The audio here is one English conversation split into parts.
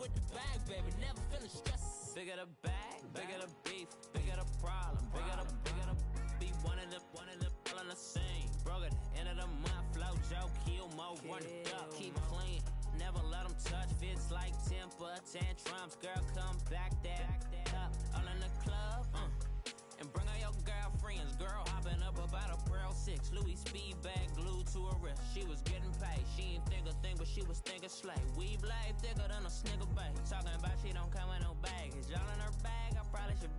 with the bag, baby, never feeling stressed. Bigger the bag, bigger the beef, bigger the problem, bigger the be one of the all in the scene. Broke at the end of the month, flow Joe, kill mo, run it up, keep clean. Never let them touch, fits like temper tantrums. Girl, come back that up, all in the club, and bring all your girlfriends. Girl, hopping up about a Pearl 6, Louis speed bag glued to her wrist. She was getting paid, she ain't think a thing, but she was thinking slay. We blade thicker than a snicker bag. Talking about she don't come with no baggage. All in her bag, I probably should.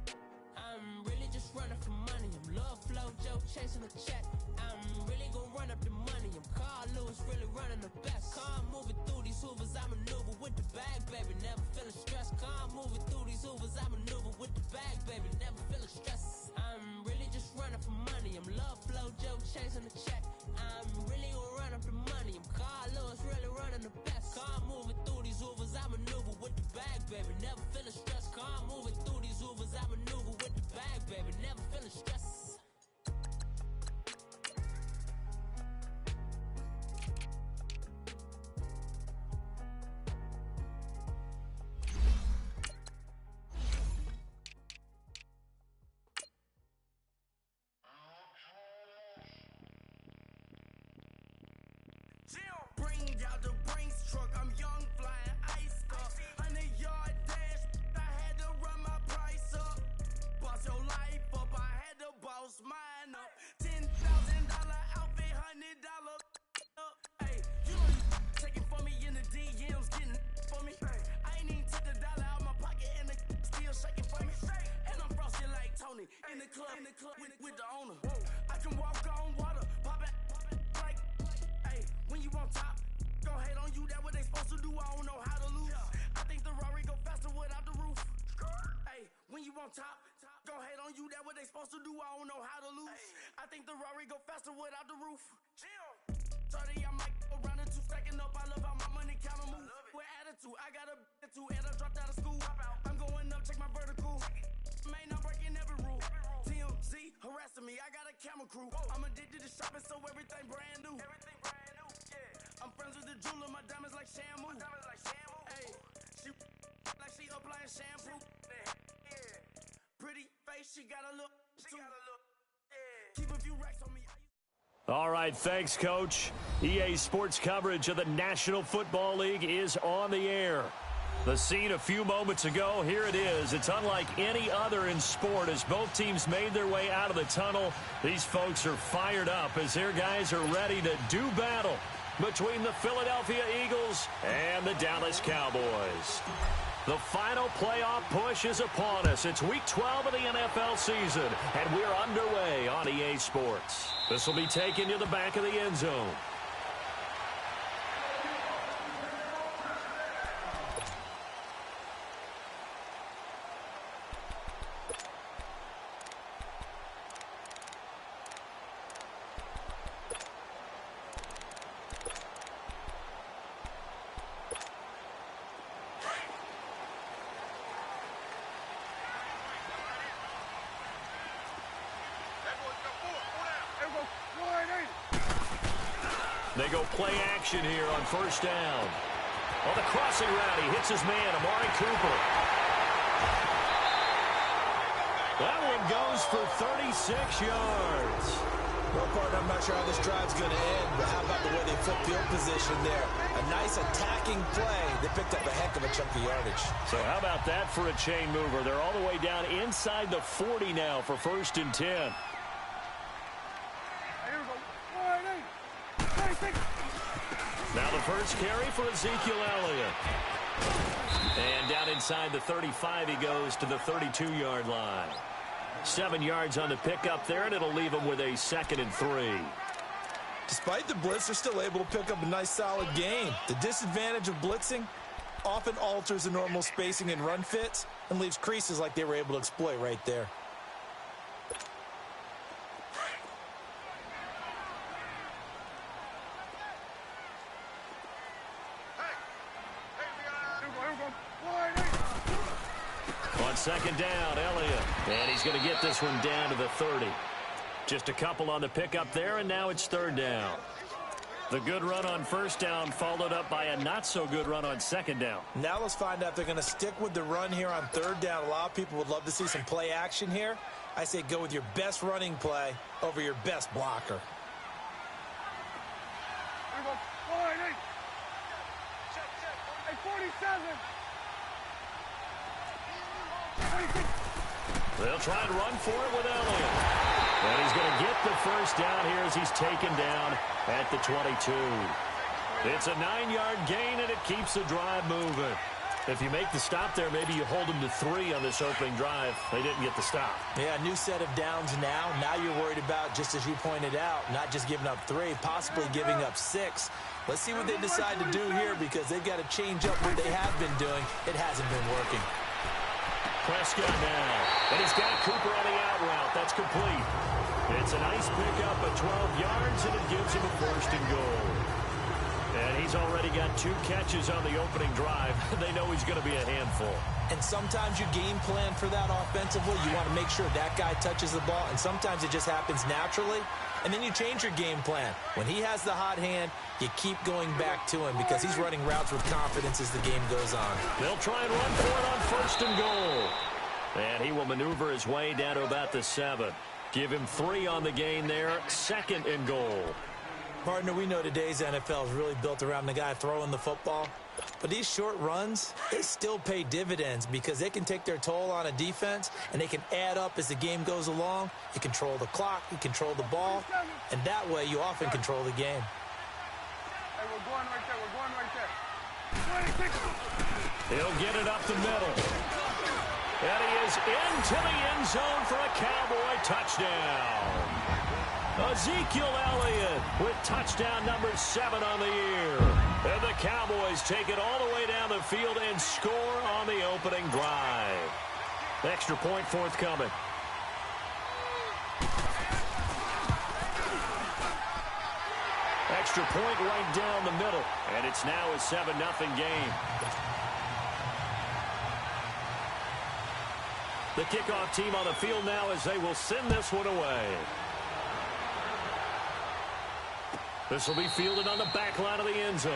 I'm really just running for money. I'm love flow, Joe chasing a check. I'm really gonna run up the money. I'm Carl Lewis, really running the best. Car moving through these Hoovers, I maneuver with the bag, baby, never feeling stressed. Car moving through these Hoovers, I maneuver with the bag, baby, never feeling stressed. I'm really just running for money. I'm love flow, Joe chasing the check. I'm really gonna run up the money. I'm Carl Lewis, really running the best. Car moving through these Hoovers, I maneuver with the bag, baby, never feeling stressed. Car moving through these Hoovers, I maneuver with the bag, baby, never feeling stressed. Bring out the Brinks truck, I'm young, flying ice up. 100-yard dash, I had to run my price up. Boss your life up, I had to boss mine up. $10,000 outfit, $100 up. Hey, you know you taking for me in the DMs, getting for me. I ain't even took the dollar out my pocket and the still shaking for me. And I'm frosty like Tony in the club with the owner. I can walk on water, pop it like, hey, when you on top, go hate on you, that what they supposed to do, I don't know how to lose. I think the Rari go faster without the roof. Hey, when you on top, go hate on you, that what they supposed to do, I don't know how to lose. I think the Rari go faster without the roof. 30, I might go around the two, stacking up, I love how my money count and move. With attitude, I got a attitude, and I dropped out of school. I'm going up, check my vertical. Man, I'm breaking every rule. TMZ harassing me, I got a camera crew. I'm addicted to shopping, so everything brand new. I'm friends with the jeweler, my diamonds like shampoo. Hey, she like she applying shampoo. Pretty face, she got a look. Keep a few racks on me. All right, thanks, Coach. EA Sports coverage of the National Football League is on the air. The scene a few moments ago, here it is. It's unlike any other in sport as both teams made their way out of the tunnel. These folks are fired up as their guys are ready to do battle between the Philadelphia Eagles and the Dallas Cowboys. The final playoff push is upon us. It's Week 12 of the NFL season, and we're underway on EA Sports. This will be taken to the back of the end zone. They go play action here on first down. On the crossing route, he hits his man, Amari Cooper. That one goes for 36 yards. Well, partner, I'm not sure how this drive's going to end, but how about the way they flip field position there? A nice attacking play. They picked up a heck of a chunk of yardage. So how about that for a chain mover? They're all the way down inside the 40 now for first and 10. Now the first carry for Ezekiel Elliott. And down inside the 35, he goes to the 32-yard line. 7 yards on the pickup there, and it'll leave him with a 2nd and 3. Despite the blitz, they're still able to pick up a nice, solid gain. The disadvantage of blitzing often alters the normal spacing and run fits and leaves creases like they were able to exploit right there. On second down, Elliott. And he's going to get this one down to the 30. Just a couple on the pickup there, and now it's third down. The good run on first down followed up by a not-so-good run on second down. Now let's find out if they're going to stick with the run here on third down. A lot of people would love to see some play action here. I say go with your best running play over your best blocker. Here we go. 47. 46. They'll try and run for it with Elliott. And he's going to get the first down here as he's taken down at the 22. It's a 9-yard gain, and it keeps the drive moving. If you make the stop there, maybe you hold them to 3 on this opening drive. They didn't get the stop. Yeah, new set of downs now. Now you're worried about, just as you pointed out, not just giving up 3, possibly giving up 6. Let's see what they decide to do here because they've got to change up what they have been doing. It hasn't been working. Prescott now. And he's got Cooper on the out route. That's complete. It's a nice pickup of 12 yards, and it gives him a first and goal. And he's already got 2 catches on the opening drive. They know he's going to be a handful. And sometimes you game plan for that offensively. You want to make sure that guy touches the ball, and sometimes it just happens naturally. And then you change your game plan. When he has the hot hand, you keep going back to him because he's running routes with confidence as the game goes on. They'll try and run for it on first and goal. And he will maneuver his way down to about the 7. Give him 3 on the gain there. Second and goal. Partner, we know today's NFL is really built around the guy throwing the football. But these short runs, they still pay dividends because they can take their toll on a defense, and they can add up as the game goes along. You control the clock, you control the ball, and that way you often control the game. Hey, we're going right there. We're going right there. 26. He'll get it up the middle. And he is into the end zone for a Cowboy touchdown. Ezekiel Elliott with touchdown number 7 on the year. And the Cowboys take it all the way down the field and score on the opening drive. Extra point forthcoming. Extra point right down the middle. And it's now a 7-0 game. The kickoff team on the field now as they will send this one away. This will be fielded on the back line of the end zone.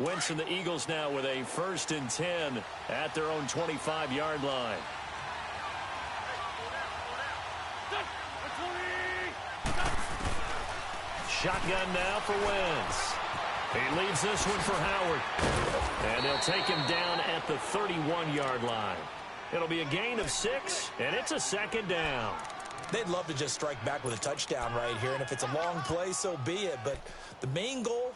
Wentz and the Eagles now with a 1st and 10 at their own 25-yard line. Shotgun now for Wentz. He leaves this one for Howard. And they'll take him down at the 31-yard line. It'll be a gain of 6, and it's a 2nd down. They'd love to just strike back with a touchdown right here, and if it's a long play, so be it. But the main goal,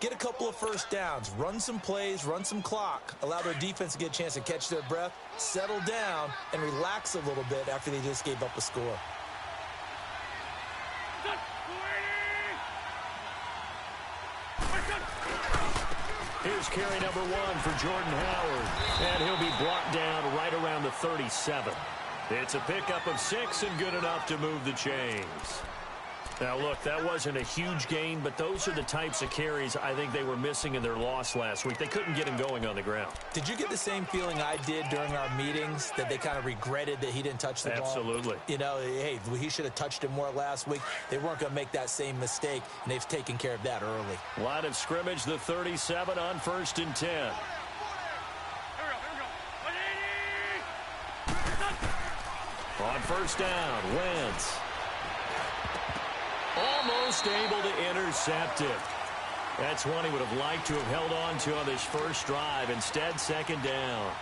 get a couple of first downs, run some plays, run some clock, allow their defense to get a chance to catch their breath, settle down, and relax a little bit after they just gave up a score. Here's carry number 1 for Jordan Howard. And he'll be brought down right around the 37. It's a pickup of 6 and good enough to move the chains. Now, look, that wasn't a huge gain, but those are the types of carries I think they were missing in their loss last week. They couldn't get him going on the ground. Did you get the same feeling I did during our meetings, that they kind of regretted that he didn't touch the ball? Absolutely. You know, hey, he should have touched it more last week. They weren't going to make that same mistake, and they've taken care of that early. Line of scrimmage, the 37 on 1st and 10. On 1st down, Wentz. Almost able to intercept it. That's one he would have liked to have held on to on this first drive. Instead, 2nd down.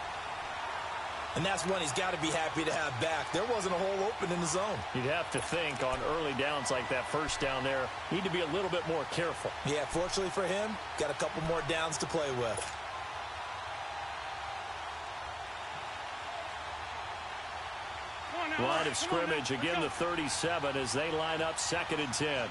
And that's one he's got to be happy to have back. There wasn't a hole open in the zone. You'd have to think on early downs like that first down there, need to be a little bit more careful. Yeah, fortunately for him, got a couple more downs to play with. Line of scrimmage, again the 37 as they line up 2nd and 10.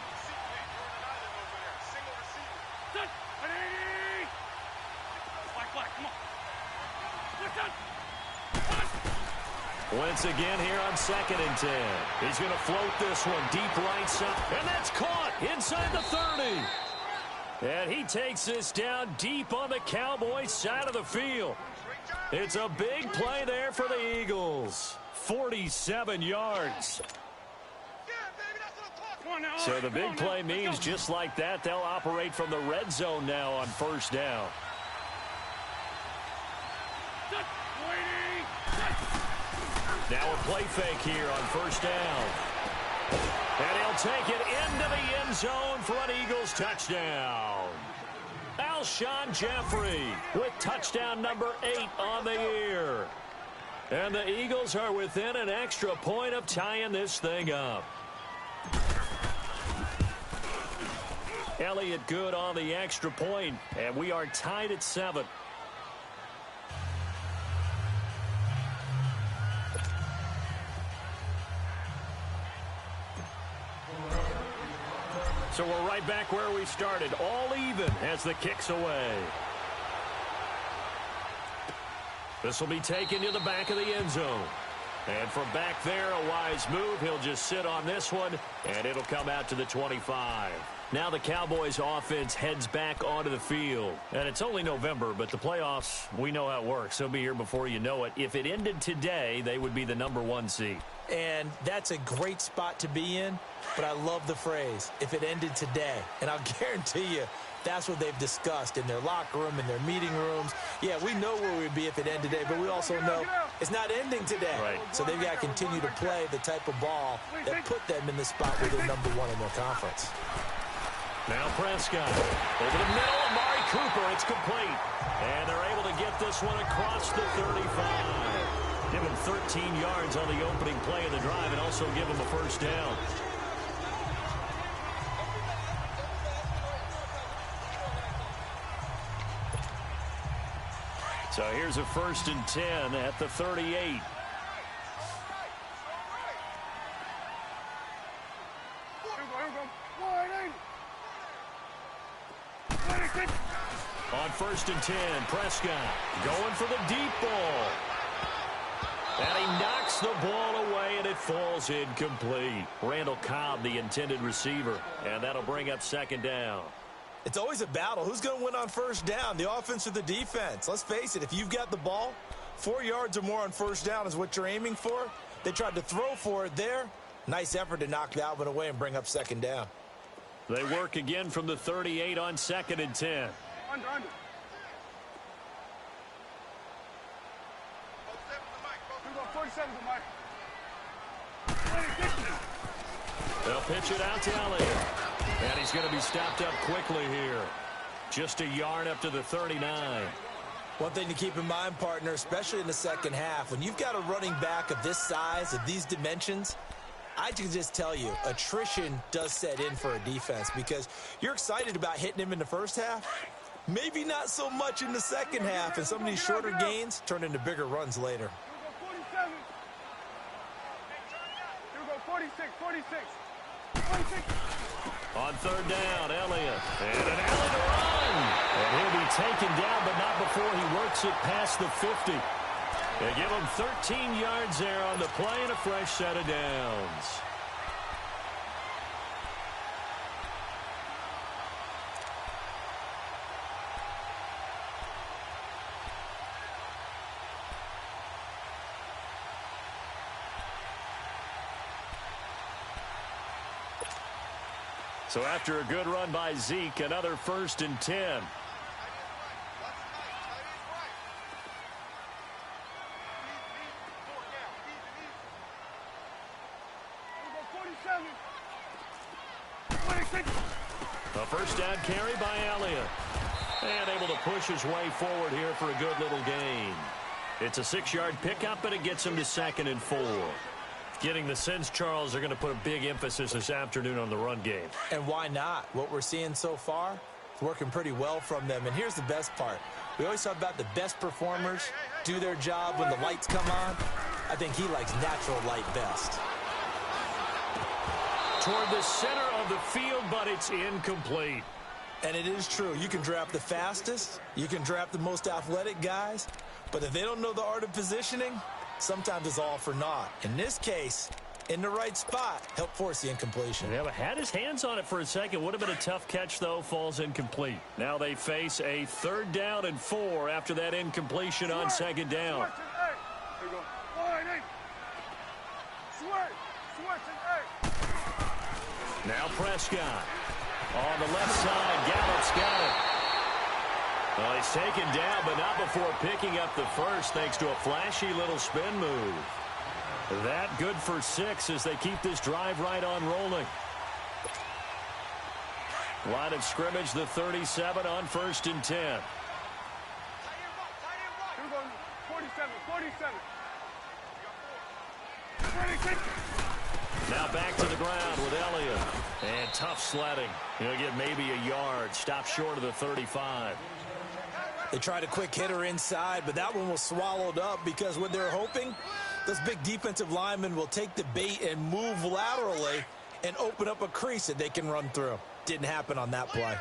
Wentz again here on 2nd and 10. He's going to float this one deep right side, and that's caught. inside the 30. And he takes this down deep on the Cowboys side of the field. It's a big play there for the Eagles. 47 yards. So the big play means just like that, they'll operate from the red zone now on first down. Now a play fake here on first down. And he'll take it into the end zone for an Eagles touchdown. Alshon Jeffrey with touchdown number 8 on the year. And the Eagles are within an extra point of tying this thing up. Elliott good on the extra point, and we are tied at 7. So we're right back where we started, all even as the kick's away. This will be taken to the back of the end zone. And from back there, a wise move. He'll just sit on this one, and it'll come out to the 25. Now the Cowboys offense heads back onto the field. And it's only November, but the playoffs, we know how it works. They'll be here before you know it. If it ended today, they would be the number 1 seed. And that's a great spot to be in, but I love the phrase, if it ended today. And I'll guarantee you, that's what they've discussed in their locker room, in their meeting rooms. Yeah, we know where we'd be if it ended today, but we also know it's not ending today. Right. So they've got to continue to play the type of ball that put them in the spot where they're number 1 in their conference. Now Prescott. Over the middle, Amari Cooper. It's complete. And they're able to get this one across the 35. Give him 13 yards on the opening play of the drive and also give him a first down. So here's a 1st and 10 at the 38. On 1st and 10, Prescott going for the deep ball. And he knocks the ball away, and it falls incomplete. Randall Cobb, the intended receiver, and that'll bring up 2nd down. It's always a battle. Who's going to win on first down, the offense or the defense? Let's face it, if you've got the ball, 4 yards or more on first down is what you're aiming for. They tried to throw for it there. Nice effort to knock that one away and bring up 2nd down. They work again from the 38 on 2nd and 10. Under. You go 47 to Mike. They'll pitch it out to Elliott. And he's going to be stopped up quickly here. Just a yard up to the 39. One thing to keep in mind, partner, especially in the second half, when you've got a running back of this size, of these dimensions, I can just tell you, attrition does set in for a defense because you're excited about hitting him in the first half. Maybe not so much in the second half, and some of these shorter gains turn into bigger runs later. You go 46. On 3rd down, Elliott. And an alley to run. And he'll be taken down, but not before he works it past the 50. They give him 13 yards there on the play and a fresh set of downs. So after a good run by Zeke, another 1st and 10. A first down carry by Elliott. And able to push his way forward here for a good little gain. It's a 6-yard pickup, and it gets him to 2nd and 4. Getting the sense, Charles, they're going to put a big emphasis this afternoon on the run game. And why not? What we're seeing so far is working pretty well from them. And here's the best part. We always talk about the best performers do their job when the lights come on. I think he likes natural light best. Toward the center of the field, but it's incomplete. And it is true. You can draft the fastest. You can draft the most athletic guys. But if they don't know the art of positioning, sometimes it's all for naught. In this case, in the right spot. Help force the incompletion. Yeah, but had his hands on it for a second. Would have been a tough catch, though. Falls incomplete. Now they face a 3rd down and 4 after that incompletion on 2nd down. There you go. Line 8. Switch and 8. Now Prescott. On the left side, Gallup's got it. Well, he's taken down, but not before picking up the first, thanks to a flashy little spin move. That good for 6 as they keep this drive right on rolling. Line of scrimmage, the 37 on 1st and 10. Here we go. 47. 46. Now back to the ground with Elliott. And tough sledding. He'll get maybe a yard. Stop short of the 35. They tried a quick hitter inside, but that one was swallowed up because what they're hoping, those big defensive linemen will take the bait and move laterally and open up a crease that they can run through. Didn't happen on that play.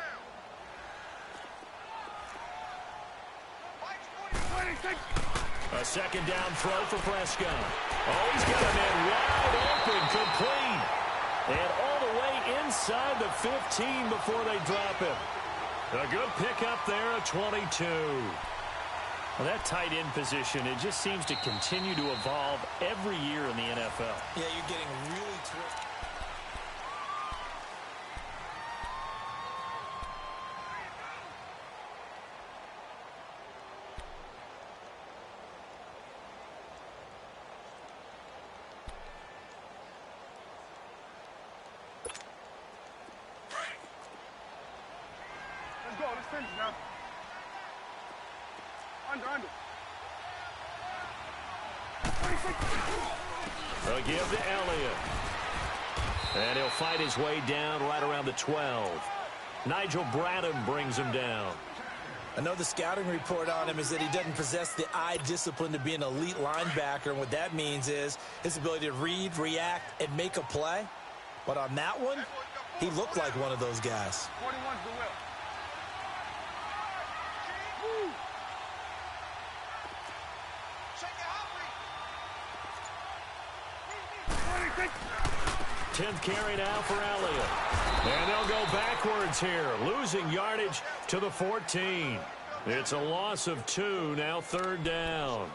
26. A 2nd down throw for Prescott. Oh, he's got a man wide open, complete. And all the way inside the 15 before they drop him. A good pickup there at 22. Well, that tight end position, it just seems to continue to evolve every year in the NFL. Yeah, you're getting really twisted. Let's go. Let's finish now. Under. 26. They'll give to Elliott. And he'll fight his way down right around the 12. Nigel Bradham brings him down. I know the scouting report on him is that he doesn't possess the eye discipline to be an elite linebacker. And what that means is his ability to read, react, and make a play. But on that one, he looked like one of those guys. 41's the will. Woo. 26. 10th carry now for Elliott. And they'll go backwards here, losing yardage to the 14. It's a loss of 2, now 3rd down.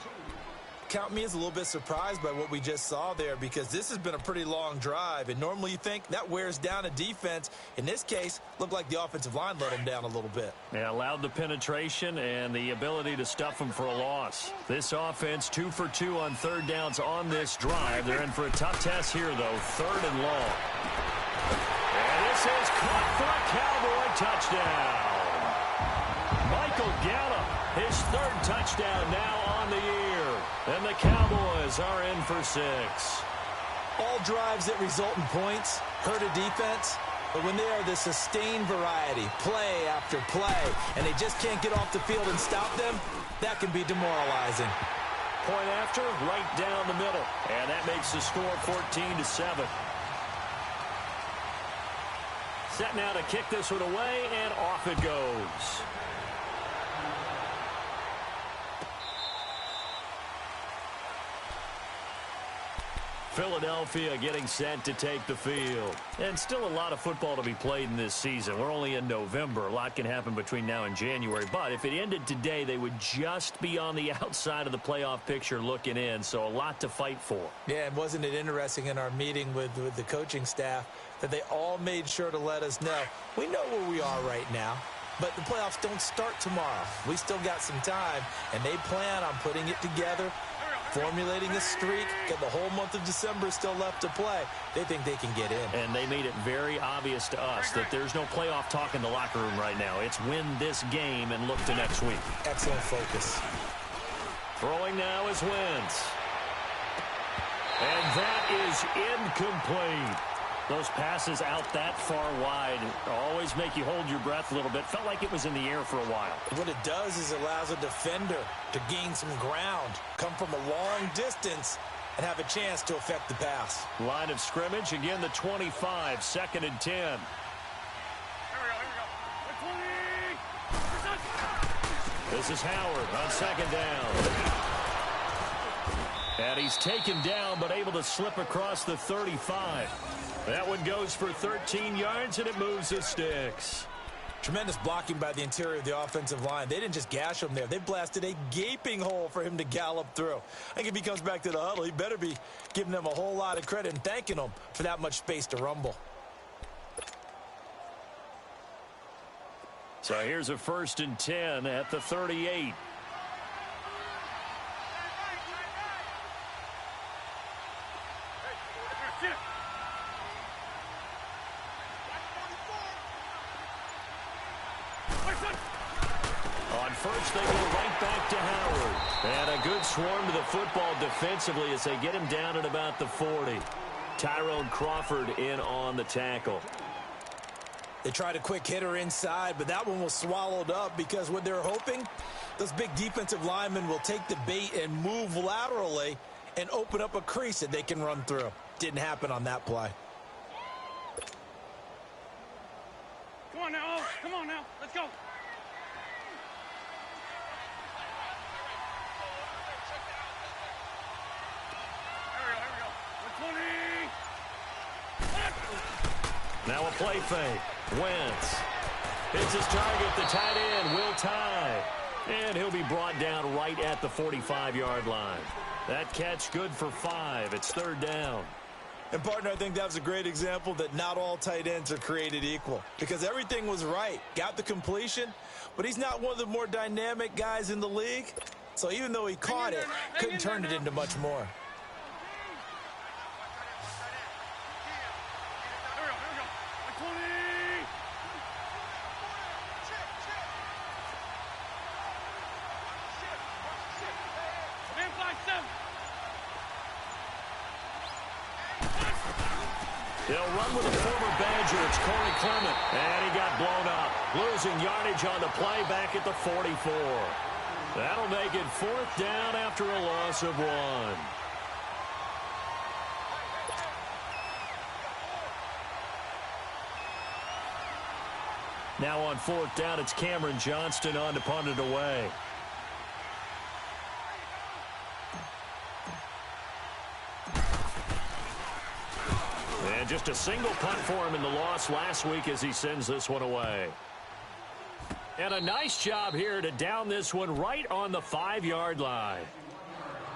Count me as a little bit surprised by what we just saw there because this has been a pretty long drive. And normally you think that wears down a defense. In this case, looked like the offensive line let them down a little bit. Yeah, allowed the penetration and the ability to stuff them for a loss. This offense 2 for 2 on 3rd downs on this drive. They're in for a tough test here, though, 3rd and long. And this is caught for a Cowboy touchdown. Michael Gallup, his 3rd touchdown now on the year. And the Cowboys are in for 6. All drives that result in points hurt a defense, but when they are the sustained variety, play after play, and they just can't get off the field and stop them, that can be demoralizing. Point after, right down the middle. And that makes the score 14-7. Set now to kick this one away, and off it goes. Philadelphia getting set to take the field. And still a lot of football to be played in this season. We're only in November. A lot can happen between now and January. But if it ended today, they would just be on the outside of the playoff picture looking in. So a lot to fight for. Yeah, and wasn't it interesting in our meeting with the coaching staff that they all made sure to let us know, we know where we are right now, but the playoffs don't start tomorrow. We still got some time, and they plan on putting it together, formulating a streak, got the whole month of December still left to play. They think they can get in. And they made it very obvious to us that there's no playoff talk in the locker room right now. It's win this game and look to next week. Excellent focus. Throwing now is Wentz. And that is incomplete. Those passes out that far wide always make you hold your breath a little bit. Felt like it was in the air for a while. What it does is it allows a defender to gain some ground, come from a long distance, and have a chance to affect the pass. Line of scrimmage, again the 25, 2nd and 10. Here we go. This is Howard on 2nd down. And he's taken down, but able to slip across the 35. That one goes for 13 yards, and it moves the sticks. Tremendous blocking by the interior of the offensive line. They didn't just gash him there. They blasted a gaping hole for him to gallop through. I think if he comes back to the huddle, he better be giving them a whole lot of credit and thanking them for that much space to rumble. So here's a 1st and 10 at the 38. On first, they go right back to Howard. And a good swarm to the football defensively as they get him down at about the 40. Tyrone Crawford in on the tackle. They tried a quick hitter inside, but that one was swallowed up because what they're hoping, those big defensive linemen will take the bait and move laterally and open up a crease that they can run through. Didn't happen on that play. Come on now, Oaks. Come on now. Let's go. Here we go. 120. Now a play fake. Wentz hits his target, the tight end, Will Tye. And he'll be brought down right at the 45-yard line. That catch good for 5. It's 3rd down. And, partner, I think that was a great example that not all tight ends are created equal because everything was right. Got the completion, but he's not one of the more dynamic guys in the league. So even though he caught it, couldn't turn it into much more. He'll run with a former Badger. It's Corey Clement. And he got blown up. Losing yardage on the play back at the 44. That'll make it 4th down after a loss of 1. Now on 4th down, it's Cameron Johnston on to punt it away. And just a single punt for him in the loss last week as he sends this one away. And a nice job here to down this one right on the 5-yard line.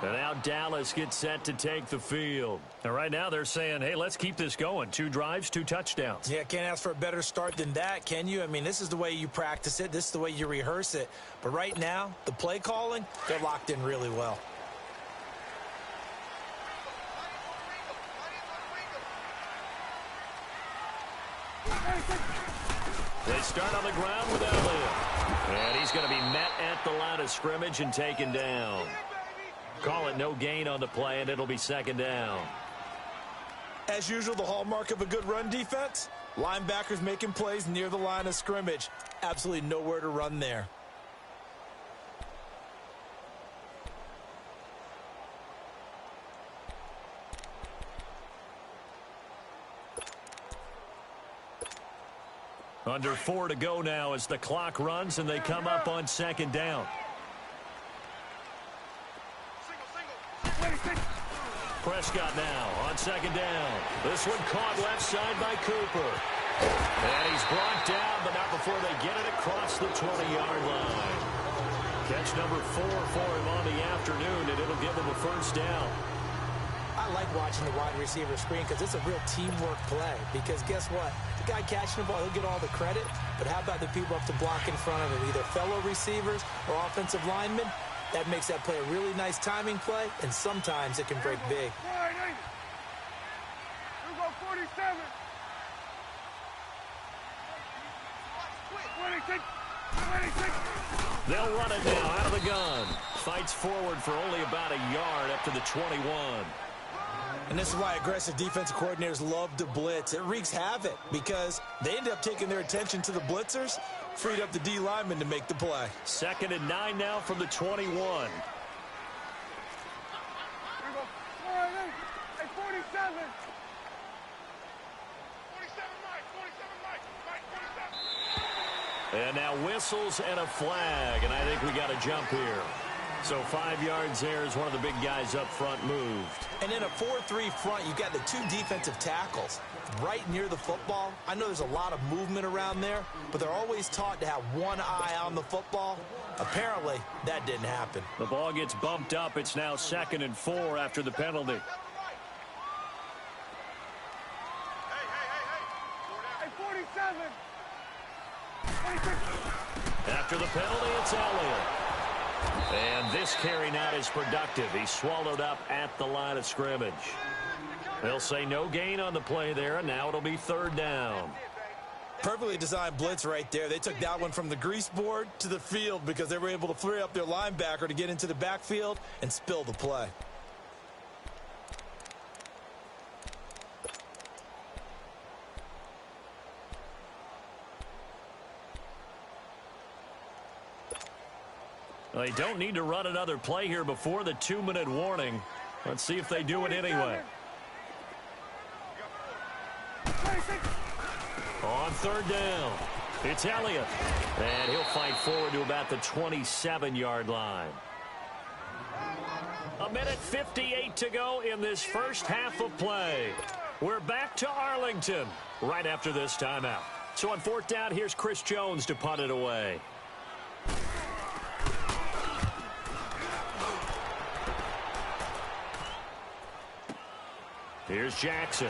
And now Dallas gets set to take the field. And right now they're saying, hey, let's keep this going. 2 drives, 2 touchdowns. Yeah, can't ask for a better start than that, can you? I mean, this is the way you practice it. This is the way you rehearse it. But right now, the play calling, they're locked in really well. They start on the ground with Elliott. And he's going to be met at the line of scrimmage and taken down. Call it no gain on the play, and it'll be 2nd down. As usual, the hallmark of a good run defense, linebackers making plays near the line of scrimmage. Absolutely nowhere to run there. Under 4 to go now as the clock runs and they come up on 2nd down. Prescott now on 2nd down. This one caught left side by Cooper. And he's brought down, but not before they get it across the 20-yard line. Catch number 4 for him on the afternoon, and it'll give him a 1st down. I like watching the wide receiver screen because it's a real teamwork play. Because guess what? The guy catching the ball, he'll get all the credit. But how about the people up to block in front of him? Either fellow receivers or offensive linemen. That makes that play a really nice timing play, and sometimes it can break big. Here we go, 47. 26. 26. They'll run it now out of the gun. Fights forward for only about a yard up to the 21. And this is why aggressive defensive coordinators love to blitz. It wreaks havoc because they end up taking their attention to the blitzers, freed up the D lineman to make the play. 2nd and 9 now from the 21. Here we go. 47. 47, Mike. 47, Mike. Mike, 47. And now whistles and a flag, and I think we got a jump here. So 5 yards there as one of the big guys up front moved. And in a 4-3 front, you've got the 2 defensive tackles right near the football. I know there's a lot of movement around there, but they're always taught to have one eye on the football. Apparently, that didn't happen. The ball gets bumped up. It's now 2nd and 4 after the penalty. Hey, 47. After the penalty, it's Elliott. And this carry not as productive. He's swallowed up at the line of scrimmage. They'll say no gain on the play there, and now it'll be 3rd down. Perfectly designed blitz right there. They took that one from the grease board to the field because they were able to free up their linebacker to get into the backfield and spill the play. They don't need to run another play here before the 2-minute warning. Let's see if they do it anyway. On 3rd down, it's Elliott. And he'll fight forward to about the 27-yard line. 1:58 to go in this first half of play. We're back to Arlington right after this timeout. So on 4th down, here's Chris Jones to punt it away. Here's Jackson.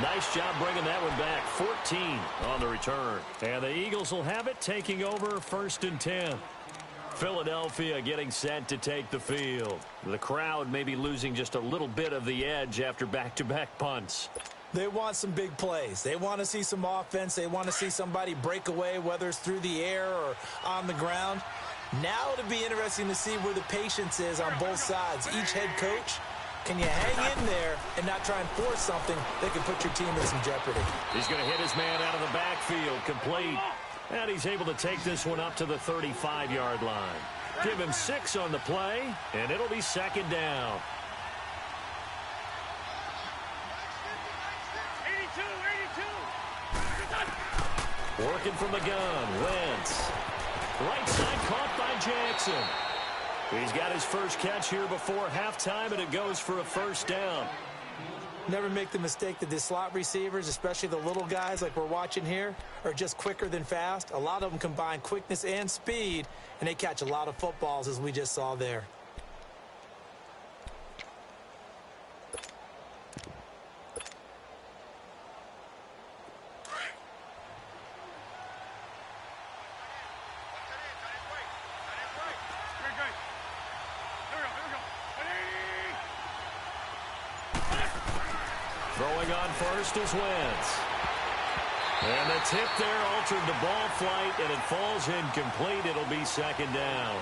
Nice job bringing that one back. 14 on the return. And the Eagles will have it, taking over 1st and 10. Philadelphia getting set to take the field. The crowd may be losing just a little bit of the edge after back-to-back punts. They want some big plays. They want to see some offense. They want to see somebody break away, whether it's through the air or on the ground. Now it'll be interesting to see where the patience is on both sides. Each head coach, can you hang in there and not try and force something that could put your team in some jeopardy? He's going to hit his man out of the backfield, complete. And he's able to take this one up to the 35-yard line. Give him 6 on the play, and it'll be 2nd down. 82. Working from the gun, Wentz. Right side caught by Jackson. He's got his first catch here before halftime, and it goes for a 1st down. Never make the mistake that the slot receivers, especially the little guys like we're watching here, are just quicker than fast. A lot of them combine quickness and speed, and they catch a lot of footballs, as we just saw there. Throwing on first is Wentz. And the tip there altered the ball flight, and it falls incomplete. It'll be 2nd down.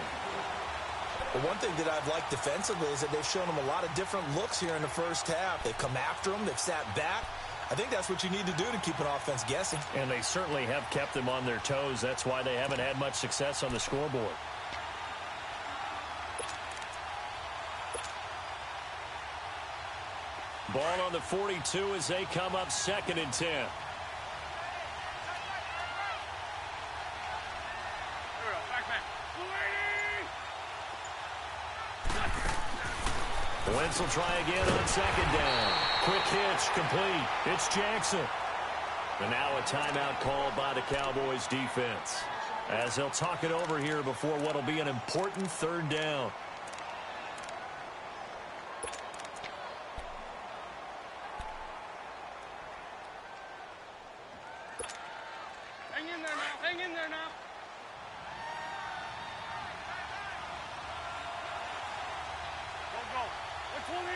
Well, one thing that I've liked defensively is that they've shown them a lot of different looks here in the first half. They've come after them. They've sat back. I think that's what you need to do to keep an offense guessing. And they certainly have kept them on their toes. That's why they haven't had much success on the scoreboard. Ball on the 42 as they come up 2nd and 10. Wentz will try again on 2nd down. Quick hitch, complete. It's Jackson. And now a timeout called by the Cowboys defense, as they'll talk it over here before what will be an important 3rd down. Hang in there now. Hang in there now. Go, go. 120.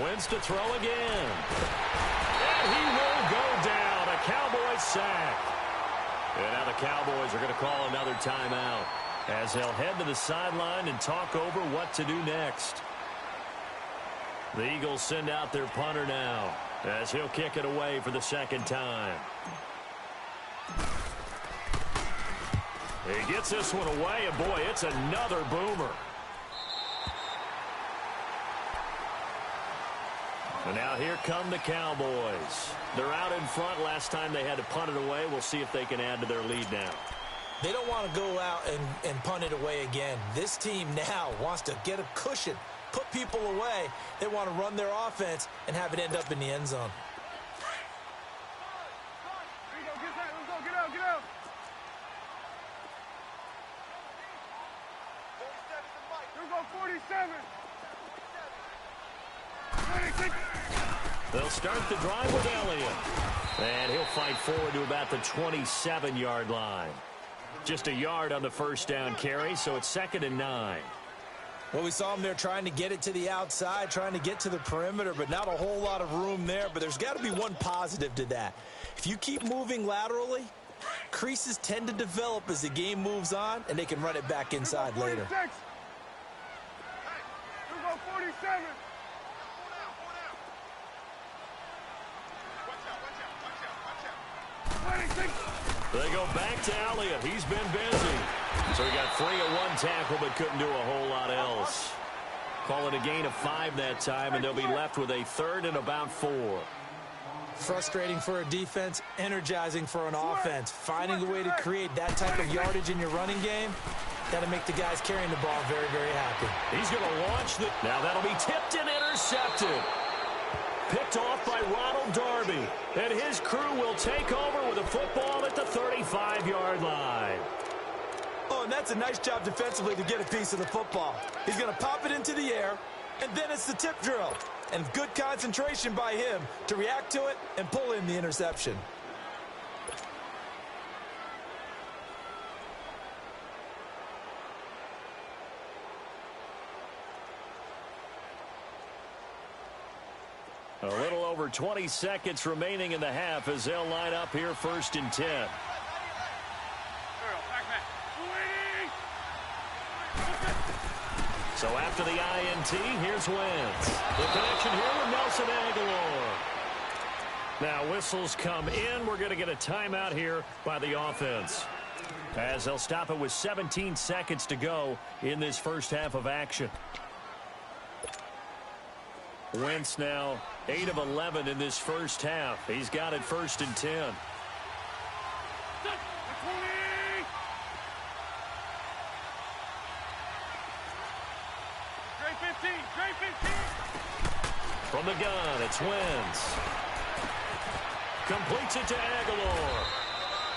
Wentz to throw again. And he will go down. A Cowboys sack. And now the Cowboys are going to call another timeout, as they'll head to the sideline and talk over what to do next. The Eagles send out their punter now, as he'll kick it away for the 2nd time. He gets this one away, and boy, it's another boomer. And now here come the Cowboys. They're out in front. Last time they had to punt it away. We'll see if they can add to their lead now. They don't want to go out and punt it away again. This team now wants to get a cushion, put people away. They want to run their offense and have it end up in the end zone. Get out. Here we go, 47. 26. They'll start the drive with Elliott. And he'll fight forward to about the 27-yard line. Just a yard on the first down carry, so it's 2nd and 9. Well, we saw him there trying to get it to the outside, trying to get to the perimeter, but not a whole lot of room there. But there's got to be one positive to that. If you keep moving laterally, creases tend to develop as the game moves on, and they can run it back inside later. Here we go, 47. They go back to Elliott. He's been busy. So he got free of one tackle but couldn't do a whole lot else. Call it a gain of 5 that time, and they'll be left with a 3rd and about 4. Frustrating for a defense, energizing for an offense. Finding a way to create that type of yardage in your running game, that'll make the guys carrying the ball very, very happy. He's going to launch the... Now that'll be tipped and intercepted. Picked off by Ronald Darby. And his crew will take over with a football at the 35-yard line. Oh, and that's a nice job defensively to get a piece of the football. He's going to pop it into the air, and then it's the tip drill. And good concentration by him to react to it and pull in the interception. A little over 20 seconds remaining in the half as they'll line up here 1st and 10. So after the INT, here's Wentz. The connection here with Nelson Aguilar. Now whistles come in. We're going to get a timeout here by the offense, as they'll stop it with 17 seconds to go in this first half of action. Wentz now 8 of 11 in this first half. He's got it 1st and 10. From the gun, it's Wentz. Completes it to Aguilar.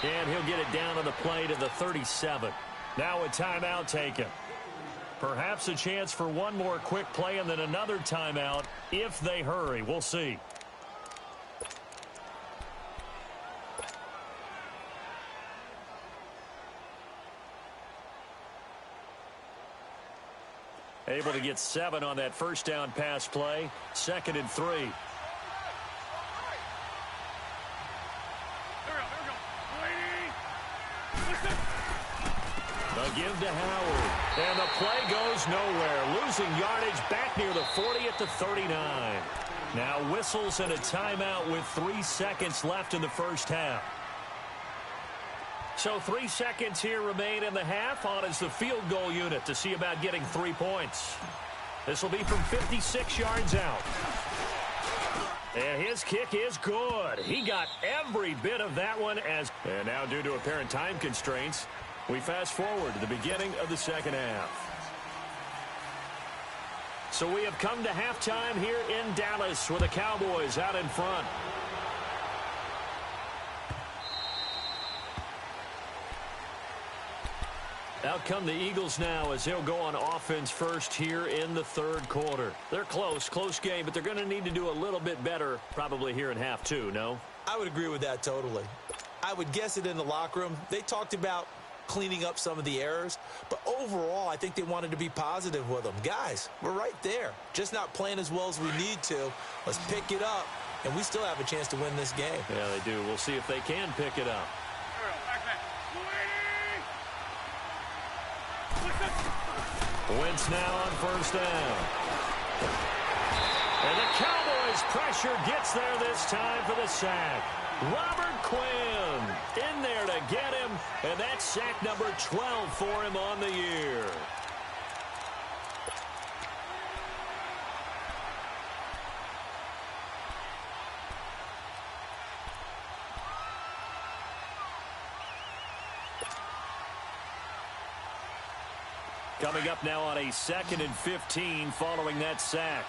And he'll get it down on the play to the 37. Now a timeout taken. Perhaps a chance for one more quick play and then another timeout if they hurry. We'll see. Able to get 7 on that first down pass play. 2nd and 3. A give to Howard. And the play goes nowhere. Losing yardage back near the 40 at the 39. Now whistles and a timeout with 3 seconds left in the first half. So 3 seconds here remain in the half. On is the field goal unit to see about getting 3 points. This will be from 56 yards out. And his kick is good. He got every bit of that one. And now due to apparent time constraints, we fast forward to the beginning of the second half. So we have come to halftime here in Dallas with the Cowboys out in front. Out come the Eagles now as they'll go on offense first here in the third quarter. They're close game, but they're going to need to do a little bit better probably here in half two, no? I would agree with that totally. I would guess it in the locker room. They talked about cleaning up some of the errors, but overall I think they wanted to be positive with them. Guys, we're right there, just not playing as well as we need to. Let's pick it up, and we still have a chance to win this game. Yeah, they do. We'll see if they can pick it up. Wentz now on first down. And the Cowboys pressure gets there this time for the sack. Robert Quinn in there to get him, and that's sack number 12 for him on the year. Coming up now on a 2nd and 15 following that sack.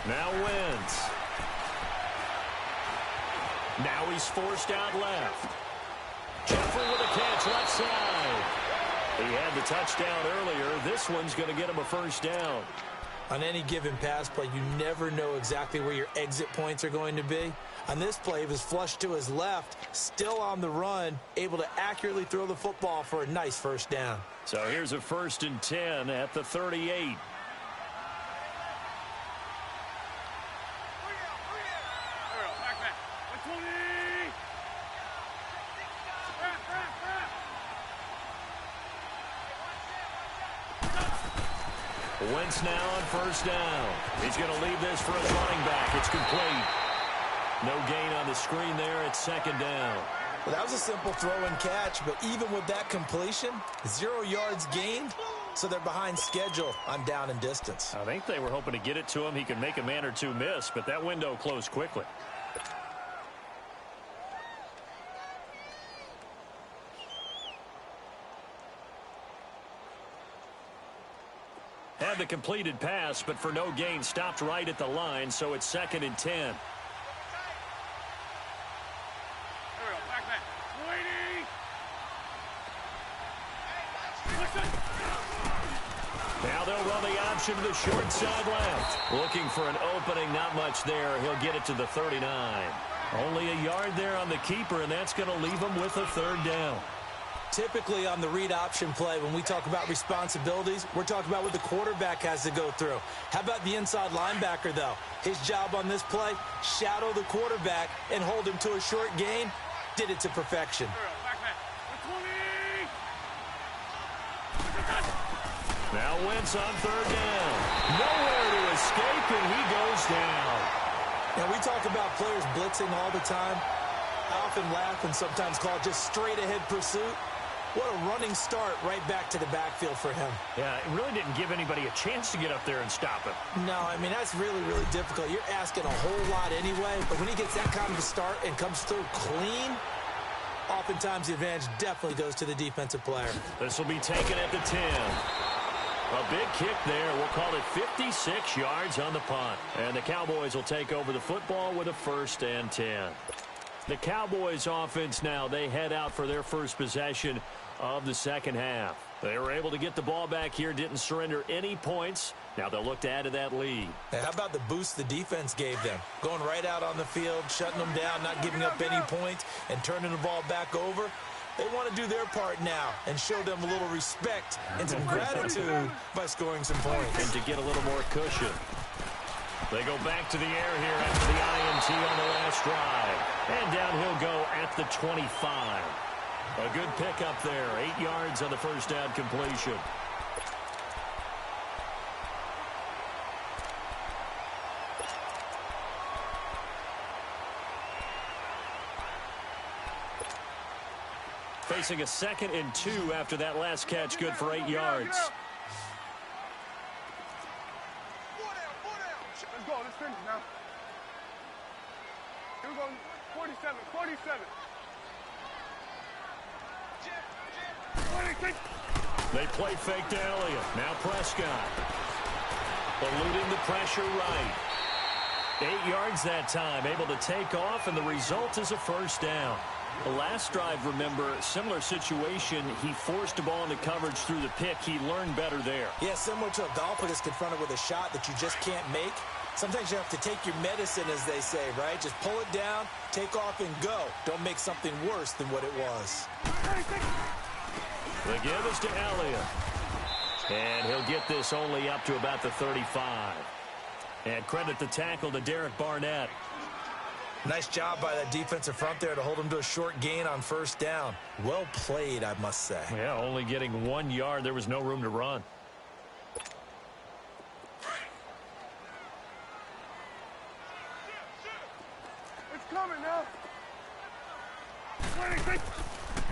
Now Wentz. Now he's forced out left. Jeffrey with a catch left side. He had the touchdown earlier. This one's going to get him a first down. On any given pass play, you never know exactly where your exit points are going to be. On this play, he was flushed to his left, still on the run, able to accurately throw the football for a nice first down. So here's a 1st and 10 at the 38. Wentz now on first down. He's going to leave this for his running back. It's complete. No gain on the screen there. It's 2nd down. Well, that was a simple throw and catch, but even with that completion, 0 yards gained, so they're behind schedule on down and distance. I think they were hoping to get it to him. He could make a man or two miss, but that window closed quickly. Had the completed pass, but for no gain, stopped right at the line, so it's 2nd and 10. Now they'll run the option to the short side left. Looking for an opening, not much there. He'll get it to the 39. Only a yard there on the keeper, and that's going to leave him with a 3rd down. Typically on the read option play, when we talk about responsibilities, we're talking about what the quarterback has to go through. How about the inside linebacker, though? His job on this play, shadow the quarterback and hold him to a short gain. Did it to perfection. Now Wentz on 3rd down. Nowhere to escape, and he goes down. Now, we talk about players blitzing all the time. I often laugh and sometimes call it just straight-ahead pursuit. What a running start right back to the backfield for him. Yeah, it really didn't give anybody a chance to get up there and stop him. No, I mean, that's really, really difficult. You're asking a whole lot anyway, but when he gets that kind of a start and comes through clean, oftentimes the advantage definitely goes to the defensive player. This will be taken at the 10. A big kick there. We'll call it 56 yards on the punt. And the Cowboys will take over the football with a 1st and 10. The Cowboys offense now, they head out for their first possession of the 2nd half. They were able to get the ball back here, didn't surrender any points. Now they'll look to add to that lead. Hey, how about the boost the defense gave them? Going right out on the field, shutting them down, not giving up any points, and turning the ball back over. They want to do their part now and show them a little respect and some gratitude by scoring some points. And to get a little more cushion. They go back to the air here after the INT on the last drive. And down he'll go at the 25. A good pickup there. 8 yards on the first down completion. Facing a 2nd and 2 after that last catch, good for 8 yards. Let's go. Let's finish now. Here we go. 47. 47. They play fake to Elliott. Now Prescott. Eluding the pressure right. 8 yards that time. Able to take off, and the result is a first down. The last drive, remember, similar situation. He forced the ball into coverage through the pick. He learned better there. Yeah, similar to a golfer that's confronted with a shot that you just can't make. Sometimes you have to take your medicine, as they say, right? Just pull it down, take off, and go. Don't make something worse than what it was. The give is to Elliott. And he'll get this only up to about the 35. And credit the tackle to Derek Barnett. Nice job by that defensive front there to hold him to a short gain on first down. Well played, I must say. Yeah, only getting 1 yard. There was no room to run. It's coming now.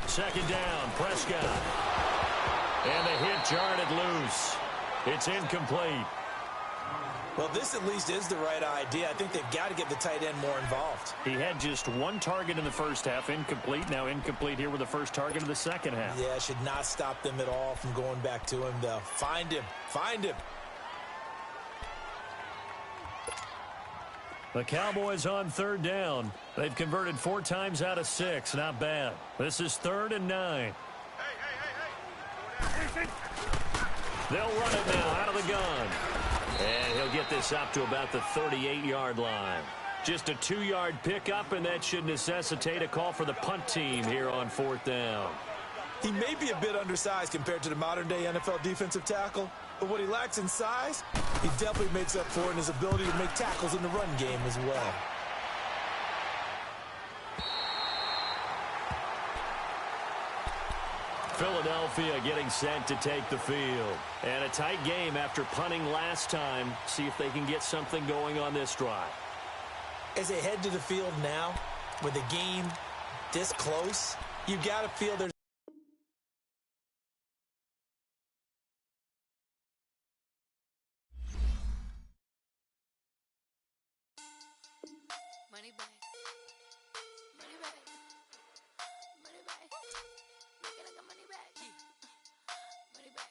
2nd down, Prescott. And the hit jarred it loose. It's incomplete. Well, this at least is the right idea. I think they've got to get the tight end more involved. He had just one target in the first half, incomplete. Now incomplete here with the first target of the second half. Yeah, should not stop them at all from going back to him, though. Find him. Find him. The Cowboys on third down. They've converted 4 times out of 6. Not bad. This is 3rd and 9. They'll run it now out of the gun. And he'll get this up to about the 38-yard line. Just a 2-yard pickup, and that should necessitate a call for the punt team here on 4th down. He may be a bit undersized compared to the modern-day NFL defensive tackle, but what he lacks in size, he definitely makes up for in his ability to make tackles in the run game as well. Philadelphia getting set to take the field. And a tight game after punting last time. See if they can get something going on this drive. As they head to the field now, with the game this close, you got to feel there's money back. Money back. Money back. Make it like a money back. Money back.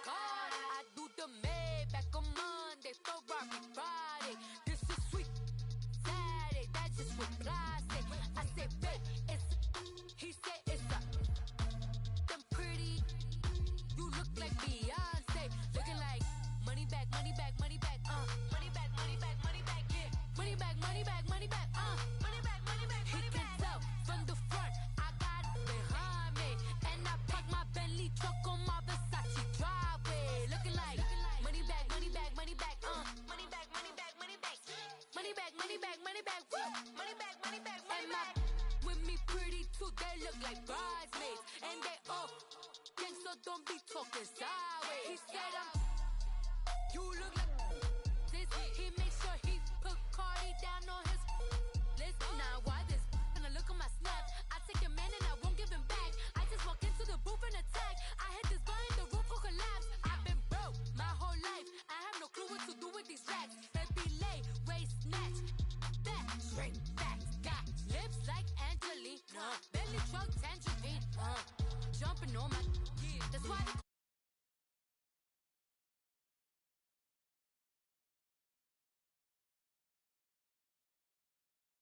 God, I do the Maybach on Monday, Ferrari Friday. This is sweet Saturday. That's just what I say. I say, babe, it's. He said it's a. Them pretty. You look like Beyonce. Looking like money back, money back, money back. Money back, money back, money back. Yeah. Money back, money back, money back. Money back, money back, money back. He can tell from the front. I got it behind me. And I park my Bentley truck on my Versace driveway. Looking like money back, money back, money back. Money back, money back, money back. Money back, money back, money back. Money back, money back, money back. With me pretty too, they look like bridesmaids. And they all gang, so don't be talking sideways. He said you look like this. He makes sure he put Cardi down on his list. Now why this? When I look at my snaps, I take a man and I won't give him back. I just walk into the booth and attack. I hit this button, the roof will collapse. I've been broke my whole life. I have no clue what to do with these racks. They be late, waist snatch, back, straight back. Got lips like Angelina, belly truck tangerine. Jumping on my, that's why they